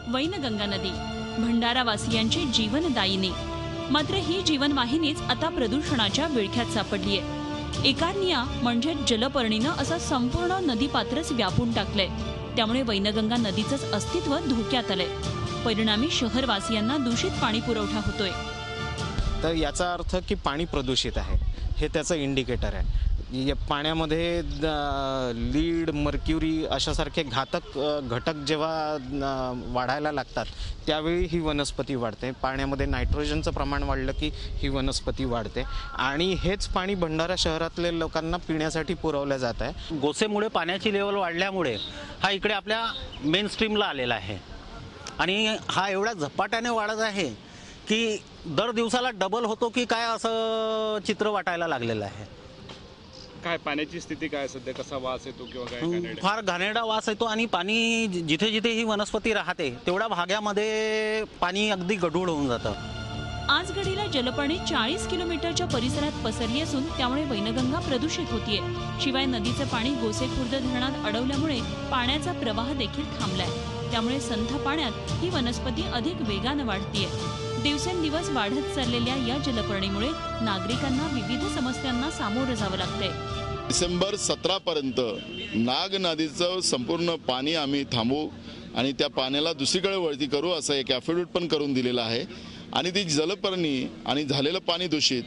वैनगंगा नदी भंडारा वासियांची जीवनदायिनी। मात्र ही जीवनवाहिनीच आता प्रदूषणाच्या विळख्यात सापडली आहे। एकार्निया म्हणजे जलपर्णीनं असं संपूर्ण नदीपात्रच व्यापून टाकलंय। त्यामुळे वैनगंगा नदीचंच अस्तित्व धोक्यात आलंय। परिणामी शहरवासियांना दूषित पाणी पुरवठा होतोय। तर याचा अर्थ की पाणी प्रदूषित आहे हे त्याचं इंडिकेटर आहे। या पाण्यामध्ये लीड, मर्क्युरी अशासारखे घातक घटक जेव्हा वाढायला लागतात त्यावेळी ही वनस्पती वाढते। पाण्यामध्ये नायट्रोजनचं प्रमाण वाढलं की ही वनस्पती वाढते आणि हेच पाणी भंडारा शहरातल्या लोकांना पिण्यासाठी पुरवलं जात आहे। गोसेमुळे पाण्याची लेवल वाढल्यामुळे हा इकडे आपल्या मेन स्ट्रीमला आलेला आहे आणि हा एवढ्या झपाट्याने वाढत आहे की दर दिवसाला डबल होतो की काय असं चित्र वाटायला लागलेलं आहे। काय पाण्याची स्थिती काय सध्या, कसा वास येतो किंवा काय? फार घाणेरडा वास येतो आणि पाणी जिथे जिथे ही वनस्पती राहते तेवढ्या भागामध्ये पाणी अगदी गढूळ होऊन जातं। आज घडीला जलपर्णी 40 किलोमीटरच्या परिसरात पसरली असून त्यामुळे वैनगंगा प्रदूषित होतीये। शिवाय नदीचं पाणी गोसेखुर्द धरणात अडवल्यामुळे पाण्याचा प्रवाह देखील थांबलाय। त्यामुळे संथ पाण्यात ही वनस्पती अधिक वेगाने वाढतीये। दिवसेंदिवस वाढत चाललेल्या या जलपर्णीमुळे नागरिकांना विविध समस्यांना सामोरं जावं लागतंय। डिसेंबर 17 पर्यंत नाग नदीचं संपूर्ण पाणी आम्ही थांबवू आणि त्या पाण्याला दुसरीकडे वळती करू असं एक ॲफिडेविट पण करून दिलेलं आहे आणि ती जलपर्णी आणि झालेलं पाणी दूषित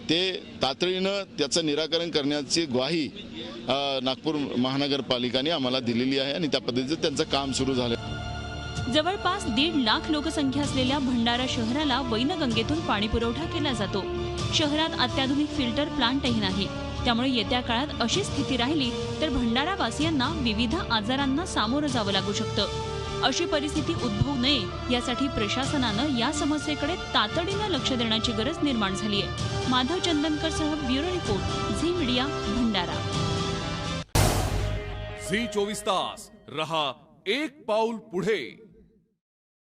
ते तातडीनं त्याचं निराकरण करण्याची ग्वाही नागपूर महानगरपालिकेने आम्हाला दिलेली आहे आणि त्या पद्धतीचं त्यांचं काम सुरू झालं। जवळपास 1.5 लाख लोकसंख्या असलेल्या भंडारा शहराला वैनगंगेतून पाणी पुरवठा केला जातो। शहरात अत्याधुनिक फिल्टर प्लांटही नाही। त्यामुळे येत्या काळात अशी स्थिती राहिली तर भंडारा वासियांना विविध आजारांना सामोरं जावं लागू शकतं। अशी परिस्थिती उद्भवू नये यासाठी प्रशासनानं या समस्येकडे तातडीनं लक्ष देण्याची गरज निर्माण झाली आहे। माधव चंदनकर सह bureau report, Zee Media, Bhandara. Zee 24 Taas रहा एक पाऊल पुढे।